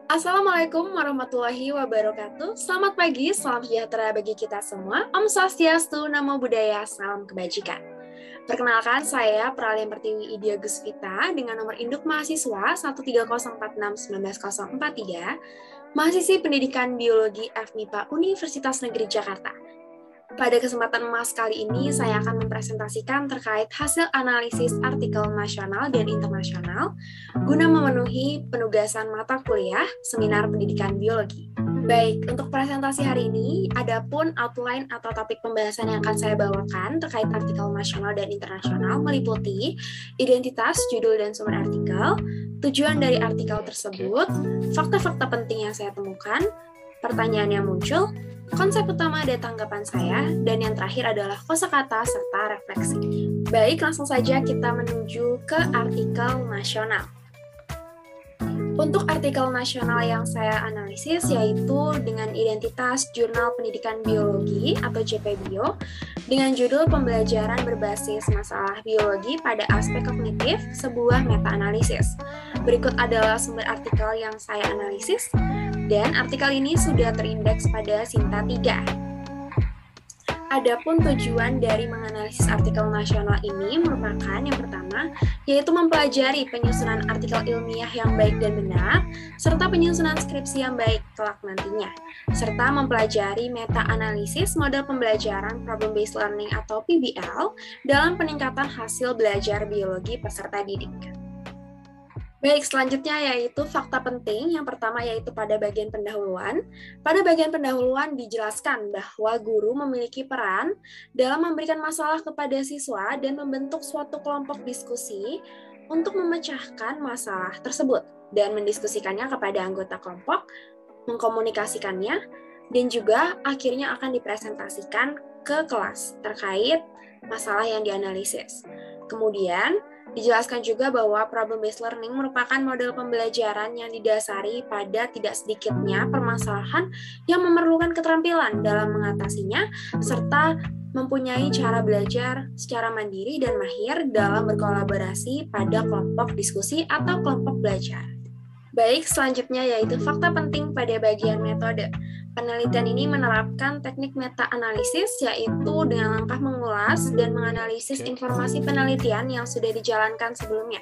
Assalamualaikum warahmatullahi wabarakatuh. Selamat pagi, salam sejahtera bagi kita semua. Om Swastiastu, Namo Buddhaya, salam kebajikan. Perkenalkan, saya Pralia Pertiwi Idya Gusvita dengan nomor induk mahasiswa 130461943, mahasiswi pendidikan biologi FMIPA Universitas Negeri Jakarta. Pada kesempatan emas kali ini, saya akan mempresentasikan terkait hasil analisis artikel nasional dan internasional guna memenuhi penugasan mata kuliah Seminar Pendidikan Biologi. Baik, untuk presentasi hari ini, adapun outline atau topik pembahasan yang akan saya bawakan terkait artikel nasional dan internasional meliputi identitas, judul, dan sumber artikel, tujuan dari artikel tersebut, fakta-fakta penting yang saya temukan, pertanyaan yang muncul, konsep utama dan tanggapan saya, dan yang terakhir adalah kosakata serta refleksi. Baik, langsung saja kita menuju ke artikel nasional. Untuk artikel nasional yang saya analisis yaitu dengan identitas Jurnal Pendidikan Biologi atau JPBio dengan judul Pembelajaran Berbasis Masalah Biologi pada Aspek Kognitif, sebuah meta-analisis. Berikut adalah sumber artikel yang saya analisis. Dan artikel ini sudah terindeks pada Sinta 3. Adapun tujuan dari menganalisis artikel nasional ini merupakan yang pertama, yaitu mempelajari penyusunan artikel ilmiah yang baik dan benar, serta penyusunan skripsi yang baik kelak nantinya, serta mempelajari meta-analisis model pembelajaran Problem-Based Learning atau PBL dalam peningkatan hasil belajar biologi peserta didik. Baik, selanjutnya yaitu fakta penting. Yang pertama yaitu pada bagian pendahuluan. Pada bagian pendahuluan dijelaskan bahwa guru memiliki peran dalam memberikan masalah kepada siswa dan membentuk suatu kelompok diskusi untuk memecahkan masalah tersebut dan mendiskusikannya kepada anggota kelompok, mengkomunikasikannya, dan juga akhirnya akan dipresentasikan ke kelas terkait masalah yang dianalisis. Kemudian, dijelaskan juga bahwa problem-based learning merupakan model pembelajaran yang didasari pada tidak sedikitnya permasalahan yang memerlukan keterampilan dalam mengatasinya, serta mempunyai cara belajar secara mandiri dan mahir dalam berkolaborasi pada kelompok diskusi atau kelompok belajar. Baik, selanjutnya yaitu fakta penting pada bagian metode. Penelitian ini menerapkan teknik meta-analisis, yaitu dengan langkah mengulas dan menganalisis informasi penelitian yang sudah dijalankan sebelumnya.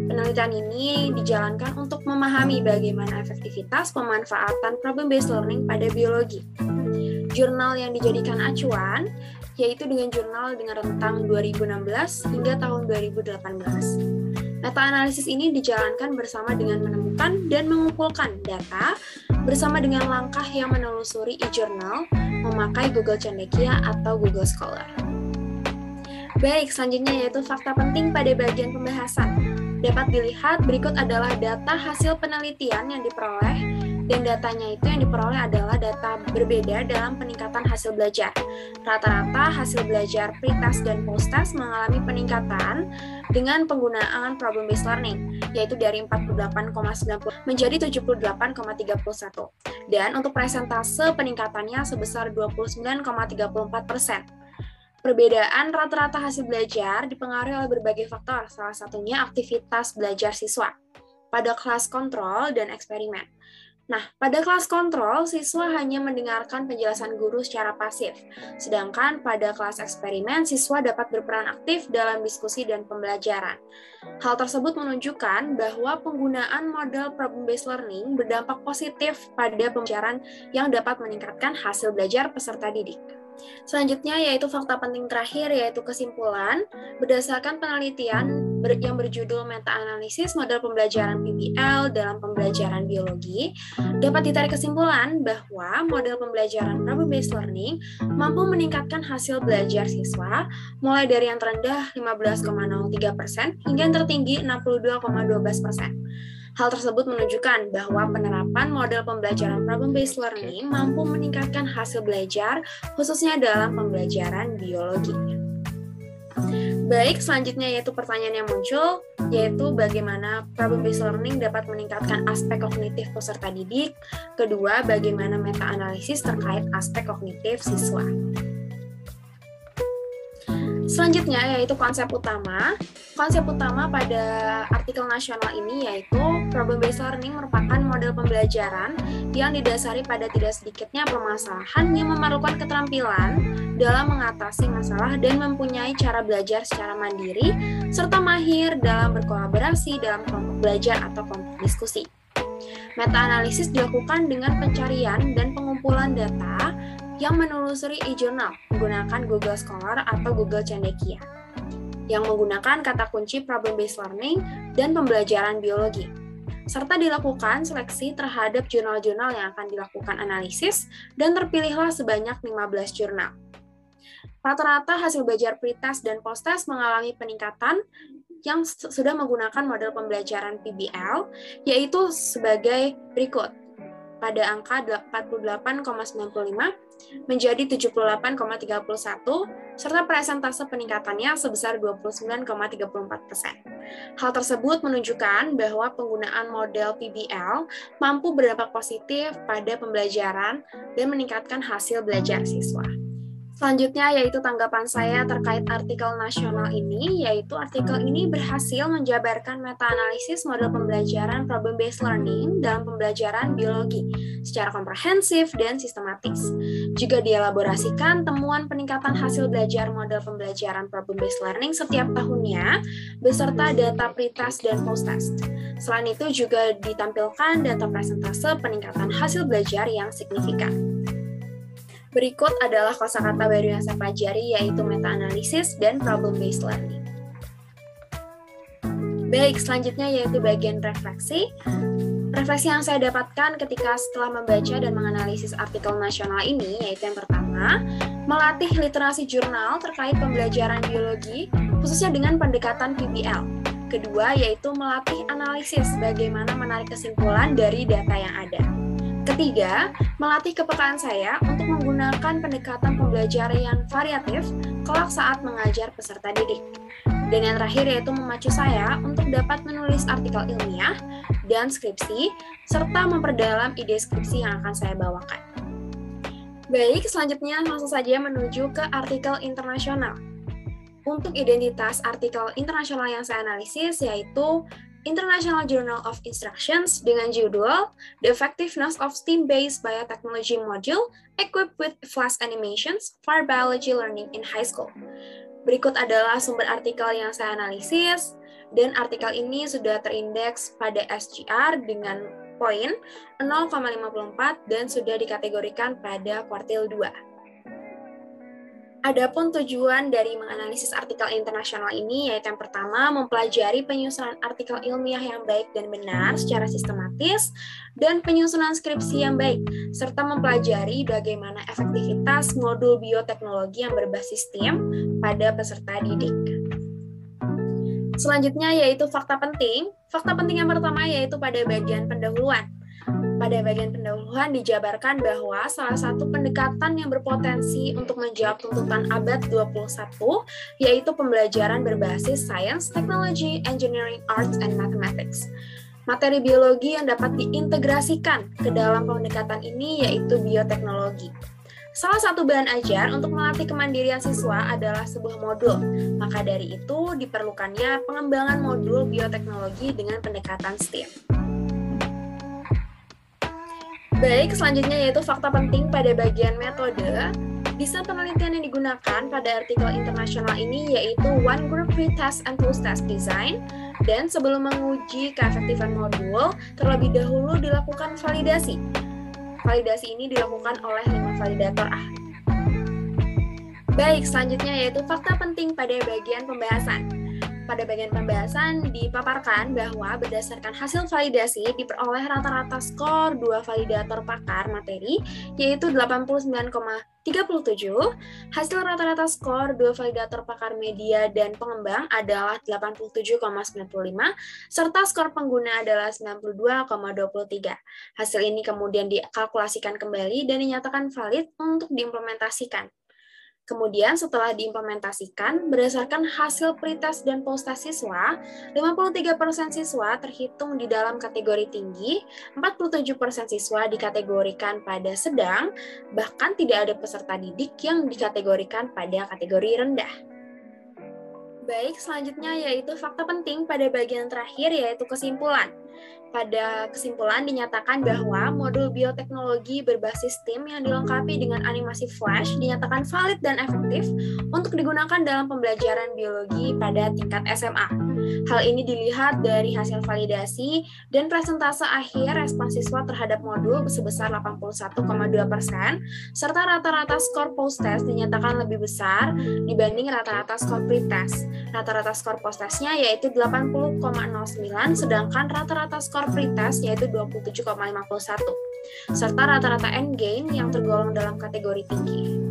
Penelitian ini dijalankan untuk memahami bagaimana efektivitas pemanfaatan problem-based learning pada biologi. Jurnal yang dijadikan acuan, yaitu dengan jurnal dengan rentang 2016 hingga tahun 2018. Meta-analisis ini dijalankan bersama dengan menemukan dan mengumpulkan data bersama dengan langkah yang menelusuri e-journal memakai Google Cendekia atau Google Scholar. Baik, selanjutnya yaitu fakta penting pada bagian pembahasan. Dapat dilihat berikut adalah data hasil penelitian yang diperoleh, dan datanya itu yang diperoleh adalah data berbeda dalam peningkatan hasil belajar. Rata-rata hasil belajar pre-test dan post-test mengalami peningkatan dengan penggunaan problem-based learning, yaitu dari 48,90 menjadi 78,31. Dan untuk persentase peningkatannya sebesar 29,34%. Perbedaan rata-rata hasil belajar dipengaruhi oleh berbagai faktor, salah satunya aktivitas belajar siswa pada kelas kontrol dan eksperimen. Nah, pada kelas kontrol, siswa hanya mendengarkan penjelasan guru secara pasif, sedangkan pada kelas eksperimen, siswa dapat berperan aktif dalam diskusi dan pembelajaran. Hal tersebut menunjukkan bahwa penggunaan model problem-based learning berdampak positif pada pembelajaran yang dapat meningkatkan hasil belajar peserta didik. Selanjutnya yaitu fakta penting terakhir yaitu kesimpulan berdasarkan penelitian yang berjudul meta-analisis model pembelajaran PBL dalam pembelajaran biologi dapat ditarik kesimpulan bahwa model pembelajaran problem-based learning mampu meningkatkan hasil belajar siswa mulai dari yang terendah 15,03% hingga yang tertinggi 62,12%. Hal tersebut menunjukkan bahwa penerapan model pembelajaran problem-based learning mampu meningkatkan hasil belajar, khususnya dalam pembelajaran biologi. Baik, selanjutnya yaitu pertanyaan yang muncul, yaitu bagaimana problem-based learning dapat meningkatkan aspek kognitif peserta didik. Kedua, bagaimana meta-analisis terkait aspek kognitif siswa. Selanjutnya yaitu konsep utama. Konsep utama pada artikel nasional ini yaitu problem-based learning merupakan model pembelajaran yang didasari pada tidak sedikitnya permasalahan yang memerlukan keterampilan dalam mengatasi masalah dan mempunyai cara belajar secara mandiri, serta mahir dalam berkolaborasi dalam kelompok belajar atau kelompok diskusi. Meta-analisis dilakukan dengan pencarian dan pengumpulan data yang menelusuri e-journal menggunakan Google Scholar atau Google Cendekia, yang menggunakan kata kunci problem-based learning dan pembelajaran biologi. Serta dilakukan seleksi terhadap jurnal-jurnal yang akan dilakukan analisis dan terpilihlah sebanyak 15 jurnal. Rata-rata hasil belajar pretest dan posttest mengalami peningkatan yang sudah menggunakan model pembelajaran PBL, yaitu sebagai berikut. Pada angka 48,95 menjadi 78,31, serta persentase peningkatannya sebesar 29,34%. Hal tersebut menunjukkan bahwa penggunaan model PBL mampu berdampak positif pada pembelajaran dan meningkatkan hasil belajar siswa. Selanjutnya yaitu tanggapan saya terkait artikel nasional ini, yaitu artikel ini berhasil menjabarkan meta-analisis model pembelajaran problem-based learning dalam pembelajaran biologi secara komprehensif dan sistematis. Juga dielaborasikan temuan peningkatan hasil belajar model pembelajaran problem-based learning setiap tahunnya, beserta data pretest dan posttest. Selain itu juga ditampilkan data persentase peningkatan hasil belajar yang signifikan. Berikut adalah kosakata baru yang saya pelajari, yaitu meta-analisis dan problem-based learning. Baik, selanjutnya yaitu bagian refleksi. Refleksi yang saya dapatkan ketika setelah membaca dan menganalisis artikel nasional ini, yaitu yang pertama, melatih literasi jurnal terkait pembelajaran biologi, khususnya dengan pendekatan PBL. Kedua, yaitu melatih analisis bagaimana menarik kesimpulan dari data yang ada. Ketiga, melatih kepekaan saya untuk menggunakan pendekatan pembelajaran yang variatif kelak saat mengajar peserta didik. Dan yang terakhir yaitu memacu saya untuk dapat menulis artikel ilmiah dan skripsi, serta memperdalam ide skripsi yang akan saya bawakan. Baik, selanjutnya langsung saja menuju ke artikel internasional. Untuk identitas artikel internasional yang saya analisis yaitu International Journal of Instructions dengan judul The Effectiveness of STEAM-Based Biotechnology Module Equipped with Flash Animations for Biology Learning in High School. Berikut adalah sumber artikel yang saya analisis, dan artikel ini sudah terindeks pada SGR dengan poin 0,54 dan sudah dikategorikan pada kuartil 2. Adapun tujuan dari menganalisis artikel internasional ini yaitu yang pertama, mempelajari penyusunan artikel ilmiah yang baik dan benar secara sistematis dan penyusunan skripsi yang baik, serta mempelajari bagaimana efektivitas modul bioteknologi yang berbasis STEAM pada peserta didik. Selanjutnya yaitu fakta penting. Fakta penting yang pertama yaitu pada bagian pendahuluan. Pada bagian pendahuluan dijabarkan bahwa salah satu pendekatan yang berpotensi untuk menjawab tuntutan abad 21 yaitu pembelajaran berbasis Science, Technology, Engineering, Arts, and Mathematics. Materi biologi yang dapat diintegrasikan ke dalam pendekatan ini yaitu bioteknologi. Salah satu bahan ajar untuk melatih kemandirian siswa adalah sebuah modul. Maka dari itu diperlukannya pengembangan modul bioteknologi dengan pendekatan STEAM. Baik, selanjutnya yaitu fakta penting pada bagian metode. Desain penelitian yang digunakan pada artikel internasional ini yaitu One Group Pretest and Post-Test Design, dan sebelum menguji keefektifan modul, terlebih dahulu dilakukan validasi. Validasi ini dilakukan oleh 5 validator ahli. Baik, selanjutnya yaitu fakta penting pada bagian pembahasan. Pada bagian pembahasan dipaparkan bahwa berdasarkan hasil validasi diperoleh rata-rata skor 2 validator pakar materi yaitu 89,37, hasil rata-rata skor 2 validator pakar media dan pengembang adalah 87,95, serta skor pengguna adalah 92,23. Hasil ini kemudian dikalkulasikan kembali dan dinyatakan valid untuk diimplementasikan. Kemudian setelah diimplementasikan, berdasarkan hasil pretest dan posttest siswa, 53% siswa terhitung di dalam kategori tinggi, 47% siswa dikategorikan pada sedang, bahkan tidak ada peserta didik yang dikategorikan pada kategori rendah. Baik, selanjutnya yaitu fakta penting pada bagian terakhir yaitu kesimpulan. Pada kesimpulan dinyatakan bahwa modul bioteknologi berbasis STEAM yang dilengkapi dengan animasi flash dinyatakan valid dan efektif untuk digunakan dalam pembelajaran biologi pada tingkat SMA. Hal ini dilihat dari hasil validasi dan presentase akhir respons siswa terhadap modul sebesar 81,2%, serta rata-rata skor post-test dinyatakan lebih besar dibanding rata-rata skor pre-test. Rata-rata skor post-testnya yaitu 80,09, sedangkan rata-rata skor pre-test yaitu 27,51, serta rata-rata endgain yang tergolong dalam kategori tinggi.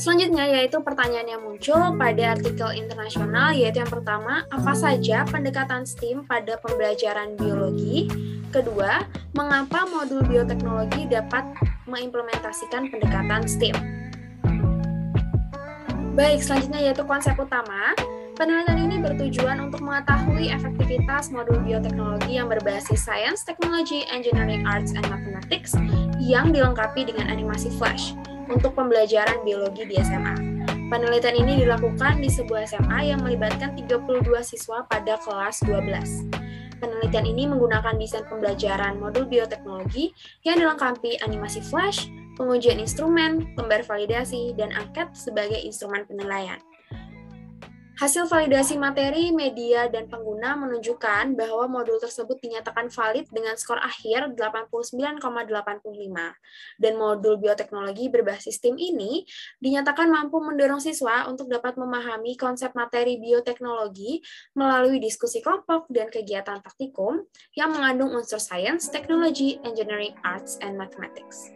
Selanjutnya yaitu pertanyaan yang muncul pada artikel internasional, yaitu yang pertama, apa saja pendekatan STEAM pada pembelajaran biologi? Kedua, mengapa modul bioteknologi dapat mengimplementasikan pendekatan STEAM? Baik, selanjutnya yaitu konsep utama. Penelitian ini bertujuan untuk mengetahui efektivitas modul bioteknologi yang berbasis Science, Technology, Engineering, Arts, and Mathematics yang dilengkapi dengan animasi flash untuk pembelajaran biologi di SMA. Penelitian ini dilakukan di sebuah SMA yang melibatkan 32 siswa pada kelas 12. Penelitian ini menggunakan desain pembelajaran modul bioteknologi yang dilengkapi animasi flash, pengujian instrumen, lembar validasi, dan angket sebagai instrumen penilaian. Hasil validasi materi, media, dan pengguna menunjukkan bahwa modul tersebut dinyatakan valid dengan skor akhir 89,85. Dan modul bioteknologi berbasis STEAM ini dinyatakan mampu mendorong siswa untuk dapat memahami konsep materi bioteknologi melalui diskusi kelompok dan kegiatan praktikum yang mengandung unsur Science, Technology, Engineering, Arts, and Mathematics.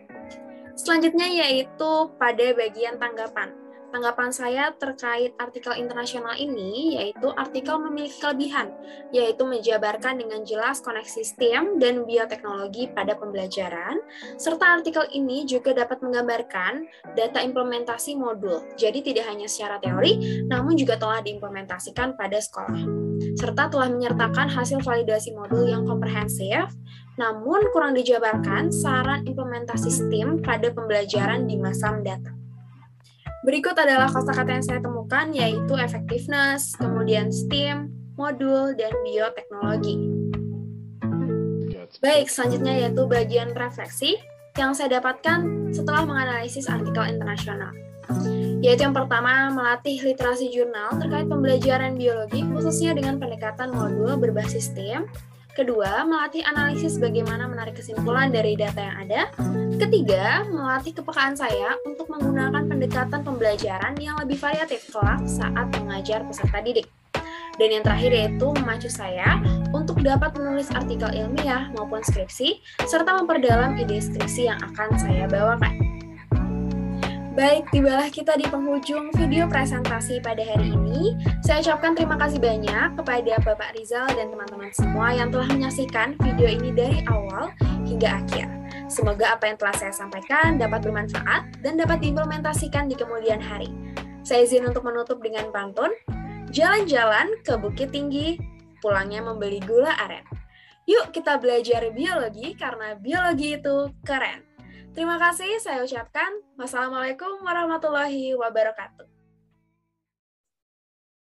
Selanjutnya yaitu pada bagian tanggapan. Tanggapan saya terkait artikel internasional ini yaitu artikel memiliki kelebihan, yaitu menjabarkan dengan jelas koneksi STEAM dan bioteknologi pada pembelajaran, serta artikel ini juga dapat menggambarkan data implementasi modul, jadi tidak hanya secara teori, namun juga telah diimplementasikan pada sekolah, serta telah menyertakan hasil validasi modul yang komprehensif, namun kurang dijabarkan saran implementasi STEAM pada pembelajaran di masa mendatang. Berikut adalah kosakata yang saya temukan, yaitu effectiveness, kemudian STEAM, modul, dan bioteknologi. Baik, selanjutnya yaitu bagian refleksi yang saya dapatkan setelah menganalisis artikel internasional. Yaitu yang pertama, melatih literasi jurnal terkait pembelajaran biologi, khususnya dengan pendekatan modul berbasis STEAM. Kedua, melatih analisis bagaimana menarik kesimpulan dari data yang ada. Ketiga, melatih kepekaan saya untuk menggunakan pendekatan pembelajaran yang lebih variatif kelak saat mengajar peserta didik. Dan yang terakhir yaitu memacu saya untuk dapat menulis artikel ilmiah maupun skripsi, serta memperdalam ide skripsi yang akan saya bawakan. Baik, tibalah kita di penghujung video presentasi pada hari ini. Saya ucapkan terima kasih banyak kepada Bapak Rizal dan teman-teman semua yang telah menyaksikan video ini dari awal hingga akhir. Semoga apa yang telah saya sampaikan dapat bermanfaat dan dapat diimplementasikan di kemudian hari. Saya izin untuk menutup dengan pantun, jalan-jalan ke Bukit Tinggi, pulangnya membeli gula aren. Yuk kita belajar biologi karena biologi itu keren. Terima kasih saya ucapkan. Wassalamualaikum warahmatullahi wabarakatuh.